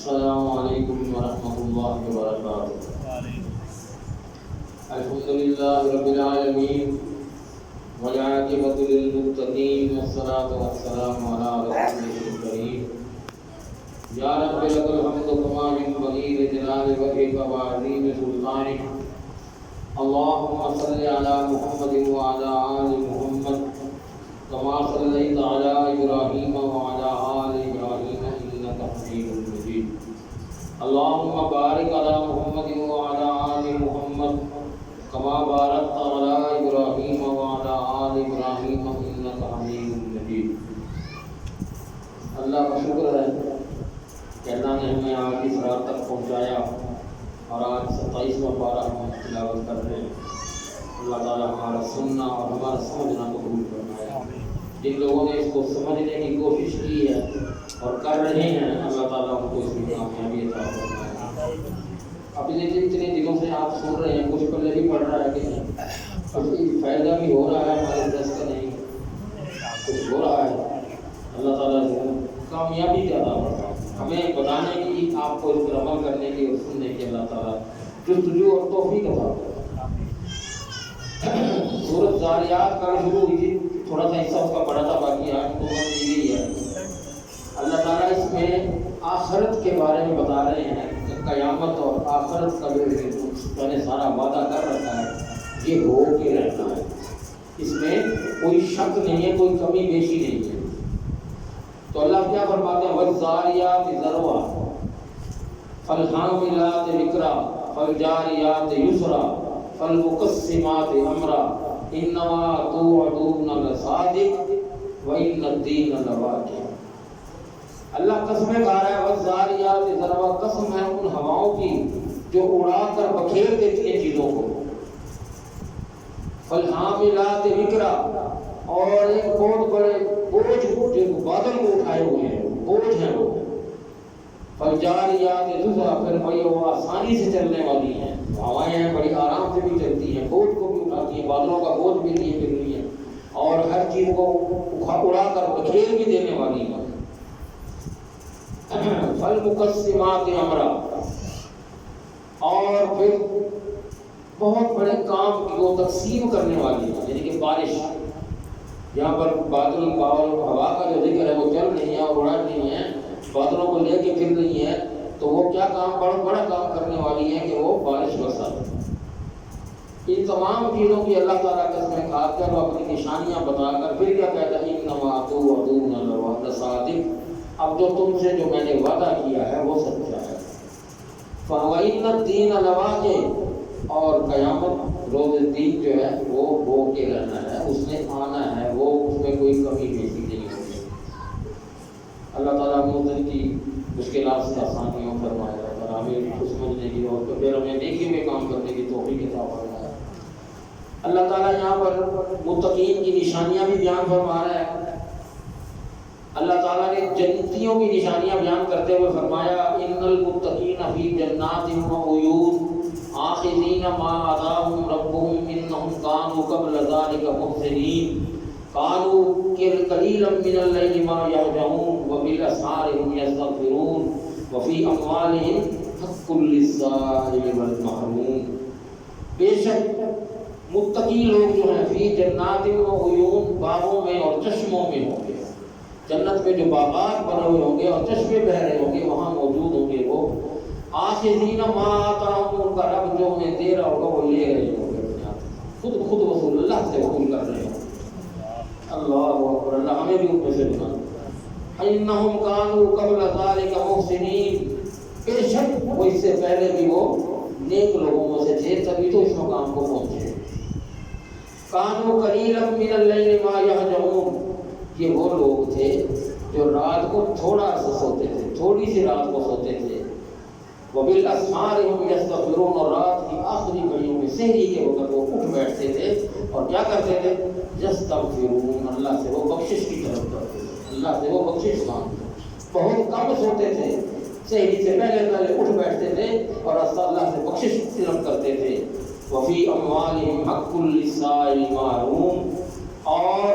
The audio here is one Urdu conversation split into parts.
السلام علیکم ورحمۃ اللہ وبرکاتہ۔ الحمد للہ رب العالمین والعاقبۃ للمتقین والصلاۃ والسلام علی رسولہ الکریم۔ یا رب لک الحمد کما ينبغي لجلال وجهك وعظیم سلطانک۔ اللهم صل علی محمد وعلی آل محمد کما صلیت علی ابراہیم وعلی آل ابراہیم انک حمید مجید۔ اللهم بارک علی محمد وعلی آل محمد کما بارکت علی ابراہیم وعلی آل ابراہیم انک حمید مجید۔ اللہ کا شکر ہے کہ اللہ نے ہمیں آج اس رات تک پہنچایا اور آج 27واں پارہ ہم تلاوت کر رہے ہیں۔ اللہ تعالیٰ ہمارا سننا اور ہمارا سمجھنا قبول فرمائے۔ جن لوگوں نے اس کو سمجھنے کی کوشش کی ہے اور کر رہے ہیں، اللہ تعالیٰ ان کو اس میں کامیابی عطا فرمائے۔ ابھی اتنے دنوں سے آپ سن رہے ہیں، کچھ پہلے بھی پڑھ رہا ہے کہ نہیں، فائدہ بھی ہو رہا ہے، ہمارے درس کا نہیں کچھ ہو رہا ہے۔ اللہ تعالیٰ سے کامیابی کا عطا فرمائے، ہمیں بتانے کی، آپ کو اس پر عمل کرنے کی اور سننے کی اللہ تعالیٰ جستجو اور توفیق عطا فرمائے۔ سورۃ ذاریات کا شروع ہوئی تھی، تھوڑا سا حصہ اس کا پڑھا تھا، باقی آج مکمل دی گئی ہے۔ اللہ تعالیٰ اس میں آخرت کے بارے میں بتا رہے ہیں کہ قیامت اور آخرت کا جو میں نے سارا وعدہ کر رکھا ہے یہ ہو کے رہنا ہے، اس میں کوئی شک نہیں ہے، کوئی کمی بیشی نہیں ہے۔ تو اللہ کیا فرماتے ہیں؟ وَالذَّارِيَاتِ ذَرْوًا فَالْحَامِلَاتِ وِقْرًا فَالْجَارِيَاتِ يُسْرًا فَالْمُقَسِّمَاتِ أَمْرًا إِنَّمَا تُوعَدُونَ لَصَادِقٌ وَإِنَّ الدِّينَ لَوَاقِعٌ۔ اللہ قسمیں کھا رہا ہے، وَالذَّارِيَاتِ ذَرْوًا، قسم ہے ان ہواؤں کی جو اڑا کر بکھیر دیتی ہیں چیزوں کو۔ فَالْحَامِلَاتِ وِقْرًا، اور ایک بہت بڑے بوجھ جو بادل کو اٹھائے ہوئے ہیں، بوجھ ہیں وہ۔ فَالْجَارِيَاتِ يُسْرًا، پھر بھائی وہ آسانی سے چلنے والی ہیں، ہوائیں ہیں بڑی آرام سے بھی چلتی ہیں، بوجھ کو بھی اٹھاتی ہیں، بادلوں کا بوجھ بھی لیے پھر رہی ہیں، اور ہر چیز کو اڑا کر بکھیر بھی دینے والی ہیں۔ فَالْمُقَسِّمَاتِ أَمْرًا، اور پھر بہت بڑے کام کو تقسیم کرنے والی ہے، یعنی کہ بارش، یہاں پر بادل اور ہوا کا جو ذکر ہے وہ چل رہی ہے اور اڑا رہی ہیں، بادلوں کو لے کے پھر رہی ہیں، تو وہ کیا کام، بڑا کام کرنے والی ہے کہ وہ بارش برسا۔ ان تمام چیزوں کی اللہ تعالیٰ قسمیں کھا کر اور اپنی نشانیاں بتا کر پھر کیا کہتا ہے؟ انما توعدون لصادق، اب جو تم سے جو میں نے وعدہ کیا ہے وہ سچا ہے۔ وَإِنَّ الدِّينَ لَوَاقِعٌ، اور قیامت روز دین جو ہے وہ ہو کے رہنا ہے، اس نے آنا ہے، وہ اس میں کوئی کمی بیشی نہیں ہوگی۔ اللہ تعالیٰ مومن کی مشکلات سے آسانیوں فرمائے اور ہمیں اس سمجھنے کی اور پھر ہمیں نیکی میں کام کرنے کی توفیق عطا فرمائے۔ اللہ تعالیٰ یہاں پر متقین کی نشانیاں بھی بیان فرما رہا ہے۔ اللہ تعالیٰ نے جنتیوں کی نشانیاں بیان کرتے ہوئے فرمایا ان المتقین فی جنات وعیون آخذین ما آتاہم ربہم انہم کانوا قبل ذلک محسنین قالوا قلیلا من اللیل ما یہجعون وبالاسحار هم یستغفرون وفی اموالہم حق للسائل والمحروم۔ بے شک متقی لوگ جو ہیں فی جنات وعیون، باغوں میں اور چشموں میں ہوں گے، جنت میں جو باغات بنے ہوئے ہوں گے اور چشمے بہ رہے ہوں گے وہاں موجود ہوں گے۔ وہ آخذین ما آتاہم، ان کا رب جو انہیں دے رہا ہوگا وہ لے رہے ہوں گے، اپنے ہاتھ خود بخود وصول، اللہ سے وصول کر رہے ہیں۔ اللہ اکبر، اللہ ہمیں بھی ان میں سے بنا۔ انہم کانوا قبل ذلک محسنین، بے شک وہ اس سے پہلے بھی وہ نیک لوگوں میں سے تھے، تبھی تو اس مقام کو پہنچے۔ کانوا قلیلا من اللیل ما یہجعون، یہ وہ لوگ تھے جو رات کو تھوڑا سا سوتے تھے، تھوڑی سی رات کو سوتے تھے۔ وبالاسحار هم یستغفرون، اور رات کی آخری گھڑیوں میں سحری کے وقت وہ اٹھ بیٹھتے تھے اور کیا کرتے تھے؟ یستغفرون، اللہ سے وہ بخشش کی طرف کرتے تھے، اللہ سے وہ بخشش مانگتے۔ بہت کم سوتے تھے، سحری سے پہلے اٹھ بیٹھتے تھے اور اللہ سے بخشش طلب کرتے تھے۔ وفی اموالہم حق للسائل والمحروم، اور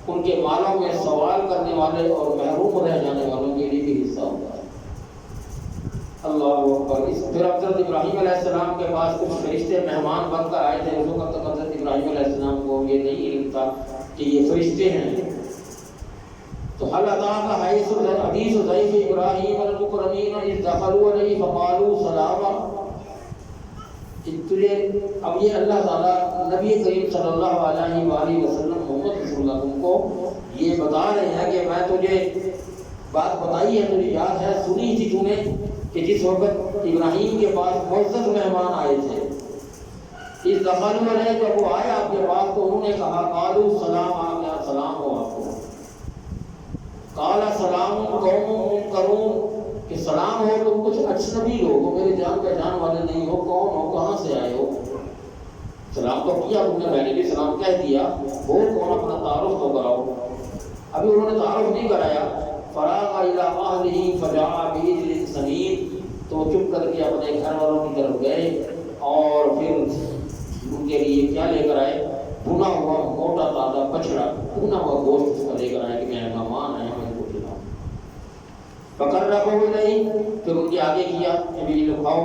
ان کے مالوں میں سوال کرنے والے اور محروم رہ جانے والوں کے لیے بھی حصہ ہوتا ہے۔ اکبر. پھر حضرت ابراہیم علیہ السلام کے پاس کچھ فرشتے مہمان بن کر آئے تھے. اس وقت تک حضرت ابراہیم علیہ السلام کو یہ نہیں علم تھا کہ یہ فرشتے ہیں. تو حل اتاک حدیث ضیف ابراہیم المکرمین اذ دخلوا علیہ فقالوا سلاما. تجھے اب یہ اللہ تعالیٰ نبی کریم صلی اللہ علیہ وآلہ وسلم محمد رسول اللہ کو یہ بتا رہے ہیں کہ میں تجھے بات بتائی ہے, تجھے یاد ہے, سنی تھی تو نے کہ جس وقت ابراہیم کے پاس معزز مہمان آئے تھے, اس دخل میں رہے جب وہ آئے آپ کے پاس تو انہوں نے کہا قالوا سلام, آپ یہاں سلام ہو آپ کو. قال سلام قوم منکرون, کہ سلام ہو تم کچھ اجنبی لوگ ہو, میرے جان پہچان والے نہیں ہو, کون ہو, کہاں سے آئے ہو. سلام تو کیا تم نے, میں نے بھی سلام کہہ دیا, وہ کون, اپنا تعارف تو کراؤ. ابھی انہوں نے تعارف نہیں کرایا. فراغ الی اہلہ فجاء بعجل سمین, تو چپ کر کے اپنے گھر والوں کی طرف گئے اور پھر ان کے لیے کیا لے کر آئے, بھنا ہوا موٹا تازہ بچڑا, بھنا ہوا گوشت اس کا لے کر آئے کہ میں مہمان آیا ہوں, ان کو کھلاؤ. فقربہ الیہ, پھر ان کے آگے کیا کہ بھی لوگ کھاؤ.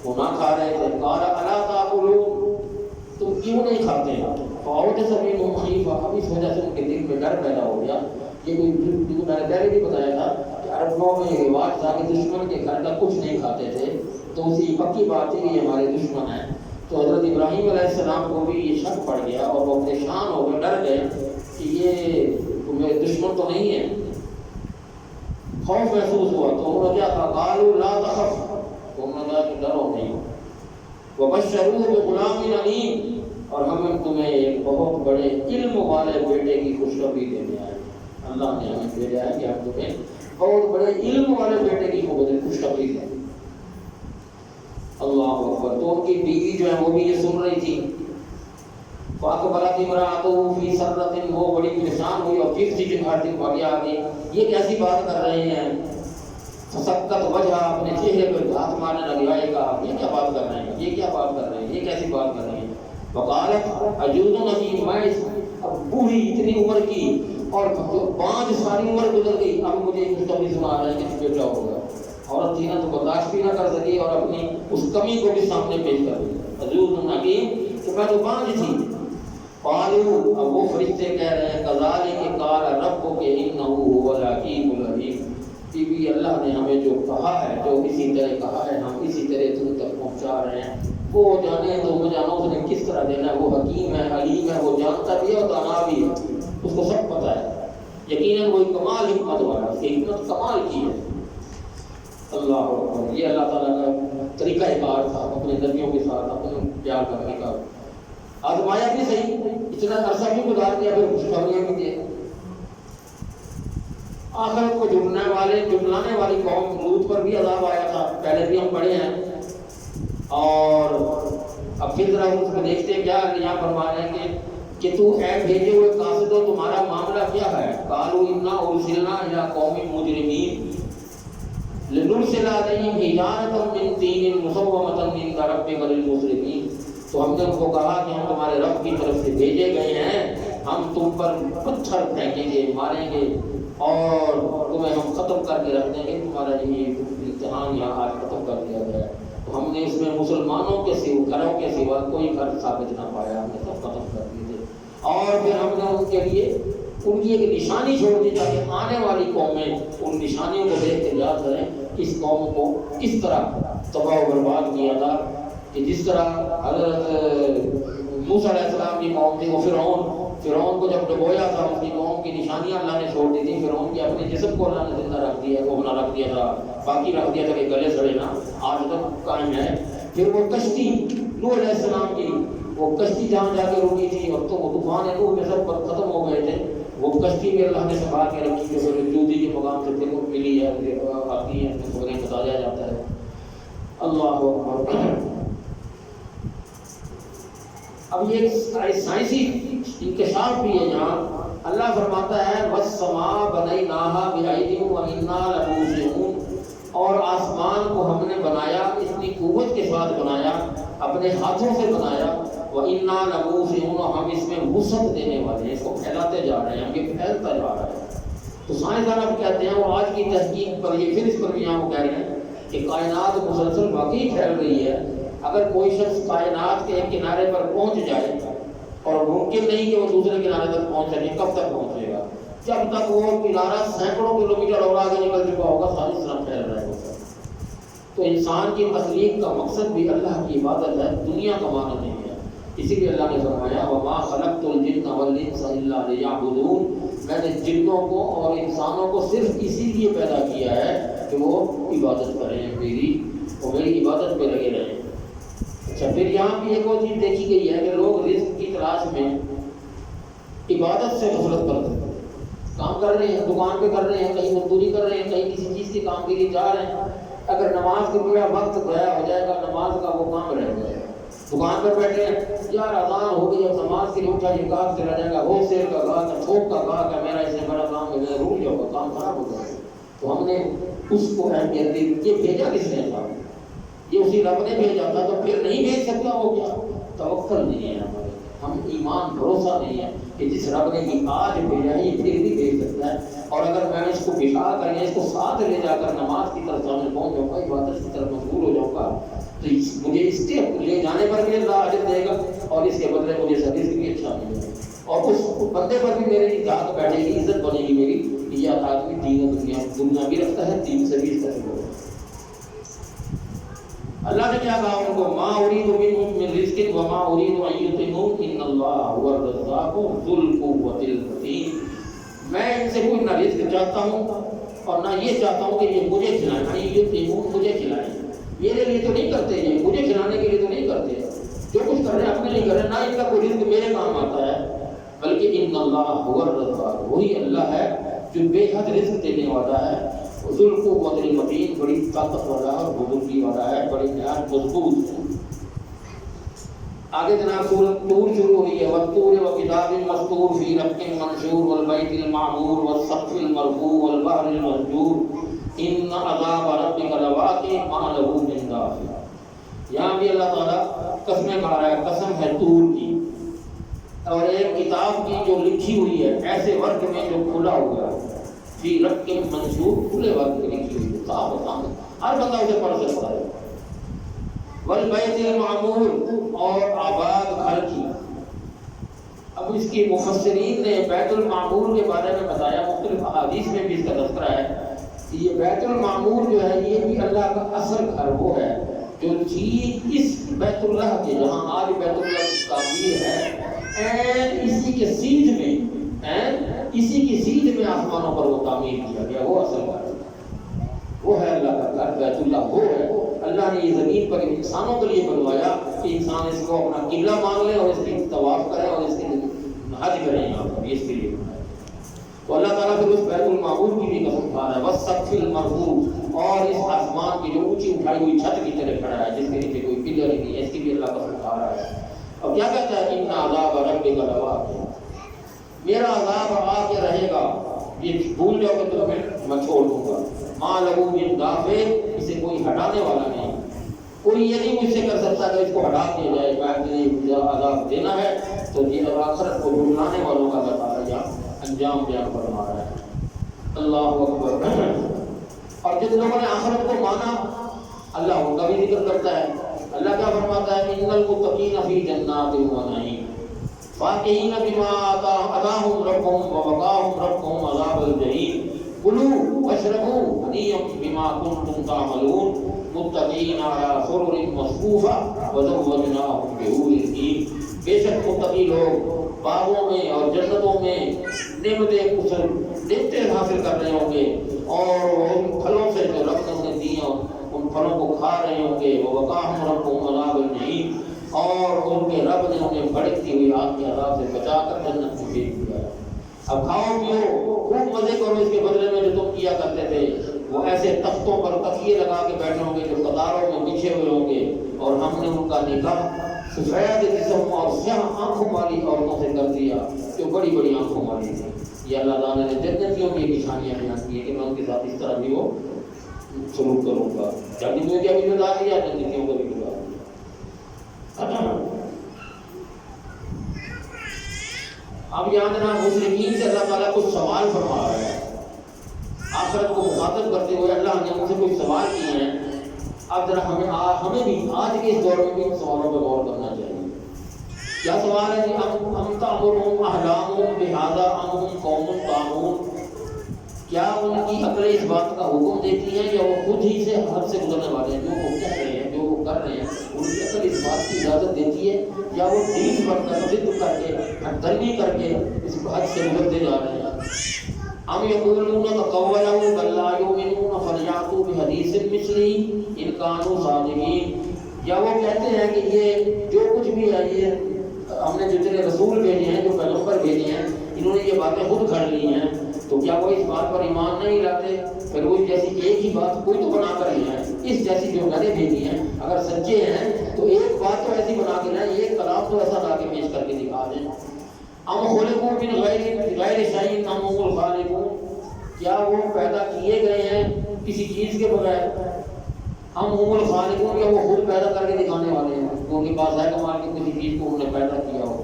وہ نہ کھا رہے تھے. قال الا تاکلون, تم کیوں نہیں کھاتے. فاوجس منہم خیفہ, اب اس وجہ سے ان کے دل میں ڈر پیدا ہو گیا. یہ کوئی میں نے پہلے بھی بتایا تھا کہ عربوں میں یہ رواج تھا کہ دشمن کے گھر کا کچھ نہیں کھاتے تھے, تو اسی پکی بات تھی کہ یہ ہمارے دشمن ہیں. تو حضرت ابراہیم علیہ السلام کو بھی یہ شک پڑ گیا اور وہ پریشان ہو گئے, ڈر گئے کہ یہ میرے دشمن تو نہیں ہے. خوف محسوس ہوا تو انہوں نے کیا کہا, قالوا لا تخف, انہوں نے کہا کہ ڈرو نہیں. وبشروہ بغلام علیم, اور ہم تمہیں ایک بہت بڑے علم والے بیٹے کی خوشخبری دینے آئے. اللہ نے ہمیں بھیجا ہے کہ ہم تمہیں بہت بڑے علم والے بیٹے کی خوشخبری دیں. اللہ اکبر. تو ان کی بیوی جو ہے وہ بھی یہ سن رہی تھی. فاقبلت امرأتہ فی سرۃ, وہ بڑی پریشان ہوئی اور پھر سی ہر دن بھاگیا آگے, یہ کیسی بات کر رہے ہیں. فسکت وجہ, اپنے چہرے پر ہاتھ مارنے لگا, یہ کہا یہ کیا بات کر رہے ہیں, یہ کیا بات کر رہے ہیں, یہ کیسی بات کر رہے ہیں. وقالت عجوز نبی, میں اب بوڑھی اتنی عمر کی اور 5 ساری عمر گزر گئی, اب مجھے خوشخبری سنا رہے ہیں کہ بیٹا ہوگا. عورت تھی نا تو برداشت بھی نہ کر سکی اور اپنی اس کمی کو بھی سامنے پیش کر دی. عجوز نبی, کہ میں تو 5 تھی. قالوا, اب وہ فرشتے کہہ رہے ہیں کذالک قال ربک انہ هو الحکیم العلیم, کہ بھی اللہ نے ہمیں جو کہا ہے, جو اسی طرح کہا ہے, ہم اسی طرح تم تک پہنچا رہے ہیں. وہ جانے تو وہ جانو اس نے کس طرح دینا ہے. وہ حکیم ہے, علیم ہے, وہ جانتا بھی ہے اور دانا بھی ہے, اس کو سب پتہ ہے. یقیناً وہی کمال حکمت والا, اس کی حکمت کمال کی ہے. اللہ اکبر. یہ اللہ تعالیٰ کا طریقہ کار تھا اپنے نبیوں کے ساتھ اپنے پیار کرنے کا. آزمایا بھی صحیح, اتنا عرصہ بھی گزار دیا, پھر خوشخبریاں بھی دے. آخرت کو جھٹلانے والی قوم لوط پر بھی عذاب آیا تھا, پہلے بھی ہم پڑھے ہیں. اور اب پھر ذرا اس کو دیکھتے کیا یہاں فرما رہے ہیں کہ تو اے بھیجے ہوئے قاصد ہو, تمہارا معاملہ کیا ہے. قالوا انا ارسلنا الی قوم مجرمین لنرسل علیہم حجارۃ من طین مسومۃ عند ربک للمسرفین. تو ہم نے ان کو کہا کہ ہم تمہارے رب کی طرف سے بھیجے گئے ہیں, ہم تم پر پتھر پھینکیں گے, ماریں گے اور تمہیں ہم ختم کر کے رکھ دیں گے. تمہارا یہ امتحان یہاں آج ختم کر دیا گیا ہے. تو ہم نے اس میں مسلمانوں کے سوا, گھروں کے سوا کوئی گھر ثابت نہ پایا, ہم نے سب ختم کر دیے تھے. اور پھر ہم نے ان کے لیے ان کی ایک نشانی چھوڑ دی تاکہ آنے والی قومیں ان نشانیوں کو دیکھ کے یاد کریں اس قوم کو کس طرح تباہ و برباد کیا تھا. کہ جس طرح حضرت موسیٰ علیہ السلام کی قوم تھی, وہ فرعون کو جب ڈبویا تھا, اس کی قوم کی نشانیاں اللہ نے چھوڑ دی تھی. فرعون کے اپنے جسم کو اللہ نے زندہ رکھ دیا, وہ بنا رکھ دیا تھا, باقی رکھ دیا تھا کہ گلے سڑے نا, آج تک قائم ہے. پھر وہ کشتی نوح علیہ السلام کی, وہ کشتی جہاں جا کے رکی تھی اور تو وہ طوفان نوح میں سب ختم ہو گئے تھے, وہ کشتی بھی اللہ نے سنبھال کے رکھی جو جودی کے مقام سے پھر ملی ہے, آتی ہے, بتایا جاتا ہے. اللہ اکبر. اب یہ سائنسی انکشاف بھی ہے جہاں اللہ فرماتا ہے وَالسَّمَاءَ بَنَيْنَاهَا بِأَيْدٍ وَإِنَّا لَمُوسِعُونَ, اور آسمان کو ہم نے بنایا اتنی قوت کے ساتھ بنایا, اپنے ہاتھوں سے بنایا. وَإِنَّا لَمُوسِعُونَ, ہم اس میں وسعت دینے والے ہیں, اس کو پھیلاتے جا رہے ہیں, ہم یہ پھیلتا جا رہا ہے. تو سائنسدان اب کہتے ہیں, اور آج کی تحقیق پر یہ پھر اس پر بھی یہاں وہ کہہ رہے ہیں کہ کائنات مسلسل واقعی پھیل رہی ہے. اگر کوئی شخص کائنات کے ایک کنارے پر پہنچ جائے اور ممکن نہیں کہ وہ دوسرے کنارے تک پہنچ سکے، کب تک پہنچے گا؟ جب تک وہ کنارہ سینکڑوں کلومیٹر اور آگے نکل چکا ہوگا، ساری طرف پھیل رہا ہوگا. تو انسان کی تخلیق کا مقصد بھی اللہ کی عبادت ہے، دنیا کمانا نہیں ہے. اسی لیے اللہ نے فرمایا وَمَا خَلَقْتُ الْجِنَّ وَالْإِنسَ إِلَّا لِيَعْبُدُونَ، میں نے جنوں کو اور انسانوں کو صرف اسی لیے پیدا کیا ہے کہ وہ عبادت کریں میری، اور میری عبادت پہ لگے رہیں. اچھا، پھر یہاں بھی ایک اور چیز دیکھی گئی ہے کہ لوگ رزق کی تلاش میں عبادت سے غفلت کرتے ہیں. کام کر رہے ہیں، دکان پہ کر رہے ہیں، کہیں مزدوری کر رہے ہیں، کہیں کسی چیز کے کام کے لیے جا رہے ہیں. اگر نماز کا پورا وقت ضائع ہو جائے گا، نماز کا وہ کام رہ جائے گا. دکان پر بیٹھے ہیں، یار اذان ہو گئی، اب نماز کے لیے اٹھا یہ کام چلا جائے گا، ہول سیل کا گاہک ہے، تھوک کا گاہک ہے، میرا اس سے بڑا کام ہے، میں رک جاؤں گا، کام خراب ہو جائے گا. تو ہم نے اس کو اہمیت دی. یہ بھیجا کس نے تھا؟ یہ اسی رب نے بھیجا تھا. تو پھر نہیں بھیج سکتا وہ کیا؟ توکل نہیں ہے ہمارے، ہم ایمان بھروسہ نہیں ہے کہ جس رب نے یہ آج بھیجا ہے یہ پھر بھی بھیج سکتا ہے. اور اگر میں اس کو بٹھا کر یا اس کو ساتھ لے جا کر نماز کی طرف سامنے پہنچ جاؤں گا، عبادت کی طرف مشغول ہو جاؤں گا، تو مجھے اس کے لے جانے پر بھی اللہ اجر دے گا اور اس کے بدلے مجھے سروس بھی اچھا ملے گا. اور اس بندے پر بھی میری ذات بیٹھے گی، عزت بنے گی میری. یہ آدمی دین و دنیا بھی رکھتا ہے، دین سے بھی اس طرح ہوگا. اللہ نے کیا کہا ان کو؟ ما اريد منهم من رزق وما اريد ان يطعمون ان الله هو الرزاق ذو القوة المتين. میں ان سے کوئی نہ رزق چاہتا ہوں اور نہ یہ چاہتا ہوں کہ یہ مجھے کھلائیں. یہ تیمون مجھے کھلائیں، میرے لیے تو نہیں کرتے، یہ مجھے کھلانے کے لیے تو نہیں کرتے. جو کچھ کر رہے ہیں اپنے لیے کر رہے ہیں، نہ ان کا کوئی رزق میرے کام آتا ہے. بلکہ ان اللہ هو الرزاق، وہی اللہ ہے جو بے حد رزق دینے والا ہے. ذو القوة المتین، بڑی طاقت والا اور بزرگی والا ہے، بڑی نہایت مضبوط ہے. آگے جناب سورۃ طور شروع ہوئی ہے. والطور وکتاب مسطور فی رق منشور والبیت المعمور والسقف المرفوع والبحر المسجور ان عذاب ربک لواقع ما له من دافع. یہاں بھی اللہ تعالیٰ قسمیں کھا رہا ہے. قسم ہے طور کی اور ایک کتاب کی جو لکھی ہوئی ہے ایسے ورق میں جو کھلا ہوا ہے. فی رق منشور، کھلے ورق میں لکھی ہوئی ہے، صاف و صاف ہر بندہ اسے پڑھ سکتا ہے. والبیت المعمور، اور آباد گھر کی. اب اس کی مفسرین نے بیت المعمور کے بارے میں بتایا، مختلف احادیث میں بھی اس کا تذکرہ ہے. یہ بیت المعمور جو ہے یہ بھی اللہ کا اصل گھر وہ ہے جو چیز اس بیت اللہ کے، جہاں آج بیت اللہ کی تعمیر ہے، اسی کے سیدھ میں، اسی کی سیدھ میں آسمانوں پر وہ تعمیر کیا گیا. وہ اصل گھر وہ ہے اللہ کا گھر، بیت اللہ وہ ہے. اللہ نے یہ زمین پر انسانوں کے لیے بنوایا کہ انسان اس کو اپنا قبلہ مان لے اور اس کی طواف کرے اور اس کے حج کریں یہاں پر، اس کے لیے بنایا. تو اللہ تعالیٰ پھر اس بیت المعمور کی بھی قسم کھا رہا ہے. والسقف المرفوع، اور اس آسمان کی جو اونچی اٹھائی ہوئی چھت کی طرح کھڑا ہے جس کے نیچے کوئی پلر نہیں ہے، اس کی بھی اللہ قسم کھا رہا ہے. اور کیا کہتا ہے؟ ان عذاب ربک لواقع، میرا عذاب آ کے رہے گا. یہ بھول جاؤ گے تو میں چھوڑ دوں گا. ما لہو من دافع، اسے کوئی ہٹانے والا نہیں. کوئی یہ نہیں مجھ سے کر سکتا کہ اس کو ہٹا دیا جائے. میں عذاب دینا ہے تو یہ آخرت کو جھٹلانے والوں کا اللہ تعالیٰ یہاں انجام بیان فرما رہا ہے. اللہ اکبر. اور جن لوگوں نے آخرت کو مانا اللہ ان کا بھی ذکر کرتا ہے. اللہ کیا فرماتا ہے؟ ان المتقین فی جنات و نعیم فاکہین بما آتاہم ربہم ووقاہم ربہم عذاب الجحیم کلوا واشربوا ہنیئا بما کنتم تعملون متقین علی سرر مصفوفہ وزوجناہم بحور عین. بے شک متقی لوگ باغوں میں اور جنتوں میں نعمتیں حاصل کر رہے ہوں گے اور ان پھلوں سے جو رب نے انہیں دی ان پھلوں کو کھا رہے ہوں گے. ووقاہم ربہم عذاب الجحیم، اور ان کے رب نے انہیں بھڑکتی ہوئی آگ کے عذاب سے بچا کر جنت میں بھیج دیا ہے. اب کھاؤ پیو خوب مزے کرو، اس کے بدلے میں جو تم کیا کرتے تھے وہ ایسے تختوں پر تکیے لگا کے بیٹھے ہوں گے جو قطاروں میں بچھے ہوئے ہوں گے، اور ہم نے ان کا نکاح سفید جسم اور سیاہ آنکھوں والی عورتوں سے کر دیا جو بڑی بڑی آنکھوں والی تھی. یہ اللہ تعالیٰ نے جنتیوں کی یہ نشانیاں بیان کی ہے کہ میں ان کے ساتھ اس طرح بھی وہ سلوک کروں گا. جنتیوں کی بھی بتا دیا، جنتیوں کو بھی بتا دیا. اب یہاں جناب مشرکین سے اللہ تعالیٰ کچھ سوال فرما رہا ہے. آخرت کو مخاطب کرتے ہوئے اللہ نے ان سے کچھ سوال کیے ہیں اب ذرا ہمیں بھی آج کے اس دور میں بھی ان سوالوں پہ غور کرنا چاہیے. کیا سوال ہے جی؟ ام تأمرهم احلامهم بهذا ام هم قوم طاغون؟ کیا ان کی عقلیں اس بات کا حکم دیتی ہیں یا وہ خود ہی سے حد سے گزرنے والے ہیں؟ جو وہ کہہ رہے ہیں، جو وہ کر رہے ہیں، ان کی عقل اس بات کی اجازت دیتی ہے یا وہ ڈیل بن کر ضد کر کے ہمدردی کر کے اس حد سے گزرتے جا رہے ہیں؟ ام یقولون تقولوا بل لا یؤمنون فلیأتوا بحدیث مثلہ ان کانوا صادقین. یا وہ کہتے ہیں کہ یہ جو کچھ بھی ہے، یہ ہم نے جتنے رسول بھیجے ہیں، جو پیغمبر بھیجے ہیں، انہوں نے یہ باتیں خود گھڑ لی ہیں، تو کیا وہ اس بات پر ایمان نہیں لاتے؟ پھر وہ جیسی ایک ہی بات کوئی تو بنا کر لے آئے، اس جیسی جو میں نے بھیجی ہیں اگر سچے ہیں تو ایک بات تو ایسی بنا کے لائیں، ایک کلام تو ایسا لا کے پیش کر کے دکھا دیں. ام خلقوا من غیر شیء ام هم الخالقون؟ کیا وہ پیدا کیے گئے ہیں کسی چیز کے بغیر؟ ہم هم الخالقون، یا وہ خود پیدا کر کے دکھانے والے ہیں، ان کے پاس ہے کمال کی کسی چیز کو انہوں نے پیدا کیا ہو.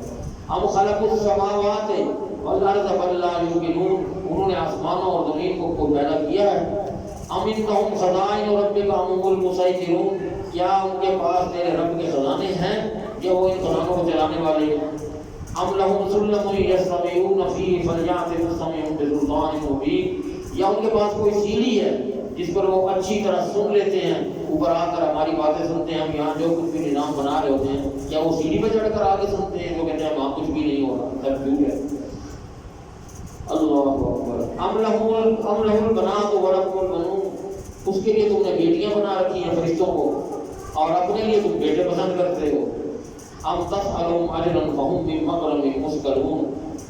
ہم خلقوا السماوات والارض بل لا یوقنون، انہوں نے آسمانوں اور زمین کو کوئی پیدا کیا ہے. ام عندهم خزائن ربک ام هم المسیطرون؟ کیا ان کے پاس تیرے رب کے خزانے ہیں یا وہ ان خزانوں کو چلانے والے ہیں؟ ام لهم سلم یستمعون فیہ فلیأت مستمع بسلطان مبین؟ یا ان کے پاس کوئی سیڑھی ہے جس پر وہ اچھی طرح سن لیتے ہیں، اوپر آ کر ہماری باتیں سنتے ہیں، ہم یہاں جو کچھ بھی نظام بنا رہے ہوتے ہیں، کیا وہ سیڑھی پہ چڑھ کر آگے سنتے ہیں؟ جو کہتے ہیں وہاں کچھ بھی نہیں ہو رہا، سب جھوٹ ہے. اللہ اکبر. ام لہ البنات ولکم البنون؟ اس کے لیے تم نے بیٹیاں بنا رکھی ہیں فرشتوں کو، اور اپنے لیے تم بیٹے پسند کرتے ہو. ام تسألهم اجرا فهم من مغرم مثقلون؟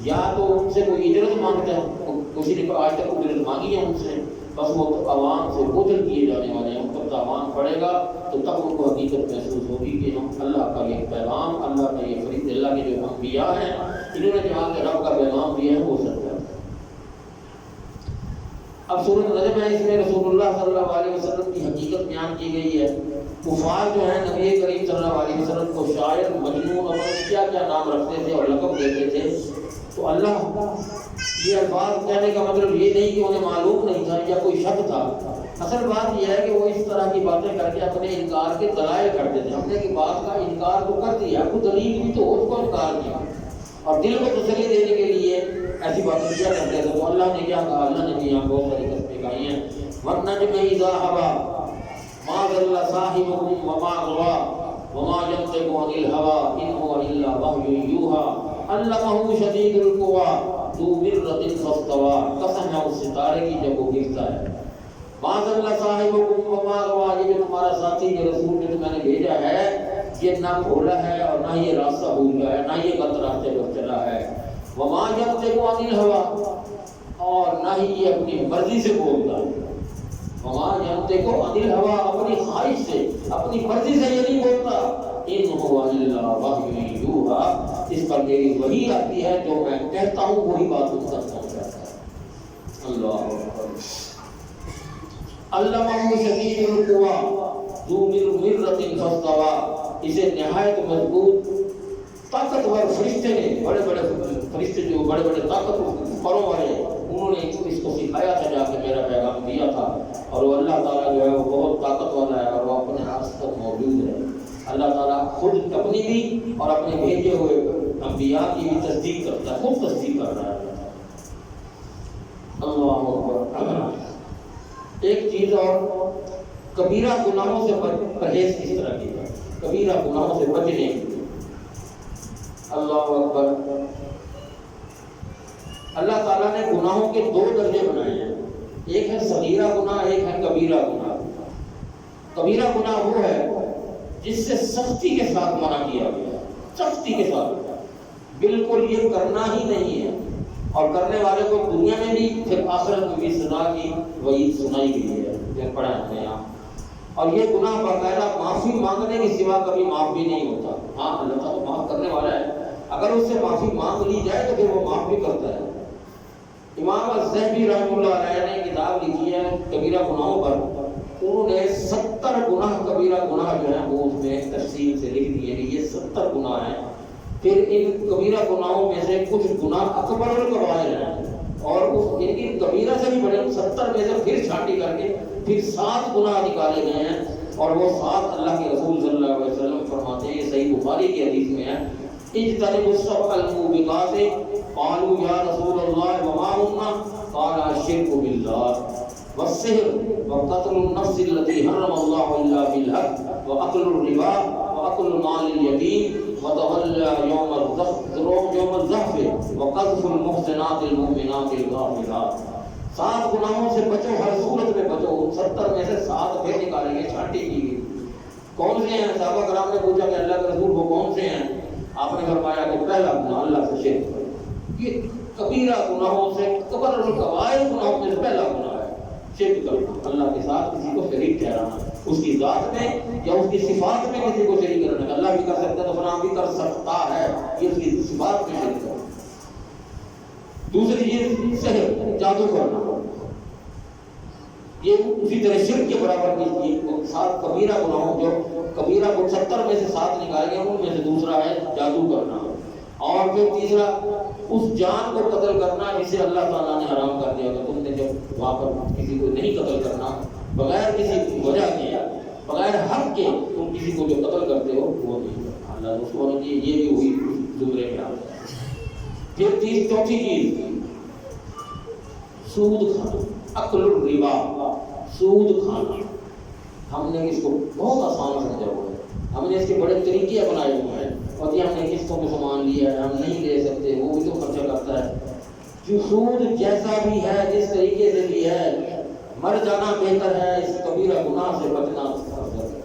یا تو ان سے کوئی اجرت مانگتا ہے، کسی نے آج تک اجرت مانگی ہے ان سے، بس وہ عوام سے بوجھل کیے جانے والے ہیں. جب عوام پڑھے گا تو تب ان کو حقیقت محسوس ہوگی کہ ہم اللہ کا یہ پیغام، اللہ کا یہ فرشتے، اللہ کے جو انبیاء ہیں، انہوں نے جو آگے رب کا پیغام دیا ہے وہ سچ ہے. اب سورۃ نجم ہے، اس میں رسول اللہ صلی اللہ علیہ وسلم کی حقیقت بیان کی گئی ہے. کفار جو ہیں نبی کریم صلی اللہ علیہ وسلم کو شاعر، مجنون اور کیا کیا نام رکھتے تھے اور لقب دیتے تھے. تو اللہ یہ الفاظ کہنے کا مطلب یہ نہیں کہ انہیں معلوم نہیں تھا یا کوئی شک تھا. اصل بات یہ ہے کہ وہ اس طرح کی باتیں کر کے اپنے انکار کے دلائل کرتے تھے. ہم نے کہ بات کا انکار تو کر دیا، کوئی دلیل بھی تو ہو، اس کو انکار کیا، اور دل کو تسلی دینے کے لیے ایسی باتیں کیا کرتے تھے. تو اللہ نے کیا کہا؟ اللہ نے بھی یہاں بہت ساری قسمیں کہی ہیں. وَالنَّجْمِ إِذَا هَوَىٰ مَا ضَلَّ صَاحِبُكُمْ وَمَا غَوَىٰ وَمَا يَنطِقُ عَنِ الْهَوَىٰ إِنْ هُوَ إِلَّا وَحْيٌ يُوحَىٰ عَلَّمَهُ شَدِيدُ الْقُوَىٰ ذُو مِرَّةٍ فَاسْتَوَىٰ. قسم ہے اس ستارے کی جب وہ گرتا ہے. مَا ضَلَّ صَاحِبُكُمْ وَمَا غَوَىٰ، یہ جو تمہارا ساتھی یہ رسول جو میں نے بھیجا ہے، یہ نہ بھولا ہے اور نہ یہ راستہ بھول گیا ہے، نہ یہ غلط راستے پر چلا ہے. وَمَا يَنطِقُ عَنِ الْهَوَىٰ، اور نہ ہی یہ اپنی مرضی سے بولتا ہے. وَمَا يَنطِقُ عَنِ الْهَوَىٰ، اپنی خواہش سے، اپنی مرضی سے یہ نہیں بولتا. إِنْ هُوَ إِلَّا وَحْيٌ يُوحَىٰ، اس پر میری وحی آتی ہے، جو میں کہتا ہوں وہی بات اس تک پہنچ جاتا ہے. اللہ اکبر. عَلَّمَهُ شَدِيدُ الْقُوَىٰ ذُو مِرَّةٍ فَاسْتَوَىٰ، اسے نہایت مضبوط طاقتور فرشتے نے، بڑے بڑے فرشتے جو بڑے بڑے طاقتور پروں والے، انہوں نے اس کو سکھایا تھا، جا کے میرا پیغام دیا تھا. اور وہ اللہ تعالیٰ جو ہے وہ بہت طاقت والا ہے اور وہ اپنے ہاتھ تک موجود ہے. اللہ تعالیٰ خود اپنی بھی اور اپنے بھیجے ہوئے انبیاء کی بھی تصدیق کرتا ہے، خود تصدیق کر رہا ہے. اللہ اکبر. ایک چیز اور، کبیرہ گناہوں سے پرہیز کس طرح کی ہے، کبیرہ گناہوں سے بچنے کی. اللہ اکبر. اللہ تعالیٰ نے گناہوں کے دو درجے بنائے ہیں، ایک ہے صغیرہ گناہ، ایک ہے کبیرہ گناہ. کبیرہ گناہ وہ ہے جس سے سختی کے ساتھ منع کیا گیا، سختی کے ساتھ، بالکل یہ کرنا ہی نہیں ہے، اور کرنے والے کو دنیا میں بھی پھر آخرت میں بھی سزا کی وعید سنائی گئی ہے، جو پڑھا ہے یہاں. اور یہ گناہ باقاعدہ معافی مانگنے کے سوا کبھی معاف بھی نہیں ہوتا. ہاں اللہ تعالیٰ معاف کرنے والا ہے، اگر اس سے معافی مانگ لی جائے تو پھر وہ معاف بھی کرتا ہے. امام الذہبی رحمۃ اللہ علیہ نے کتاب لکھی ہے کبیرہ گناہوں پر. انہوں نے 70 گناہ کبیرہ گناہ جو ہیں وہ اس میں تفصیل سے لکھ دیے کہ یہ 70 گناہ ہیں. پھر ان کبیرہ گناہوں میں سے کچھ گناہ اکبر الکبائر ہیں، اور اس ان کی کبیرہ سے بھی بڑے 70 میں سے پھر چھانٹی کر کے پھر 7 گناہ نکالے گئے ہیں اور وہ ساتھ اللہ کے رسول صلی اللہ علیہ وسلم فرماتے ہیں، یہ صحیح بخاری کی حدیث میں ہے، اجتنبوا السبع الموبقات قالوا یا رسول اللہ وما هن قال الشرك بالله والسحر وقتل النفس التي حرم الله الا بالحق واكل الربا واكل مال اليتيم وتولى يوم الزحف وقذف المحسنات المؤمنات الغافلات۔ 7 گناہوں سے بچو، ہر صورت میں بچو۔ 70 میں سے 7 پھر نکالیں گے، چھانٹی کی گئی۔ کون سے ہیں؟ صحابہ کرام نے پوچھا کہ اللہ کے رسول وہ کون سے ہیں؟ آپ نے فرمایا کہ پہلا گناہ اللہ سے شرک، یہ کبیرہ گناہوں سے، کبر الکبائر گناہوں میں سے پہلا گناہ ہے شرک کرنا، اللہ کے ساتھ کسی کو شریک ٹھہرانا، اس کی ذات میں یا اس کی صفات میں کسی کو شریک کرنا۔ اللہ بھی کر سکتا ہے تو فلاں بھی کر سکتا ہے، یہ اس کی صفات میں شریک کرنا۔ دوسری چیز سحر، جادو کرنا، یہ اسی طرح شرک کے برابر کی 7 کبیرہ گناہوں، جو کبیرہ کو 70 میں سے 7 نکالیں گے، ان میں سے دوسرا ہے جادو کرنا۔ اور پھر تیسرا اس جان کو قتل کرنا جسے اللہ تعالیٰ نے حرام کر دیا کہ تم نے جب وہاں پر کسی کو نہیں قتل کرنا، بغیر کسی وجہ کے، بغیر حق کے تم کسی کو جو قتل کرتے ہو وہ نہیں کرنا۔ اللہ رسول نے یہ بھی ہوئی زمرے میں آ گیا۔ پھر چوتھی چیز سود کھانا، اکل الربا، سود کھانا۔ ہم نے اس کو بہت آسان سمجھا ہوا ہے، ہم نے اس کے بڑے طریقے اپنائے ہوئے ہیں، اور یہ ہم نے قسطوں میں سامان لیا ہے، ہم نہیں لے سکتے، وہ بھی تو خرچہ کرتا ہے۔ جو سود جیسا بھی ہے، جس طریقے سے بھی ہے، مر جانا بہتر ہے، اس کبیرہ گناہ سے بچنا افضل ہے،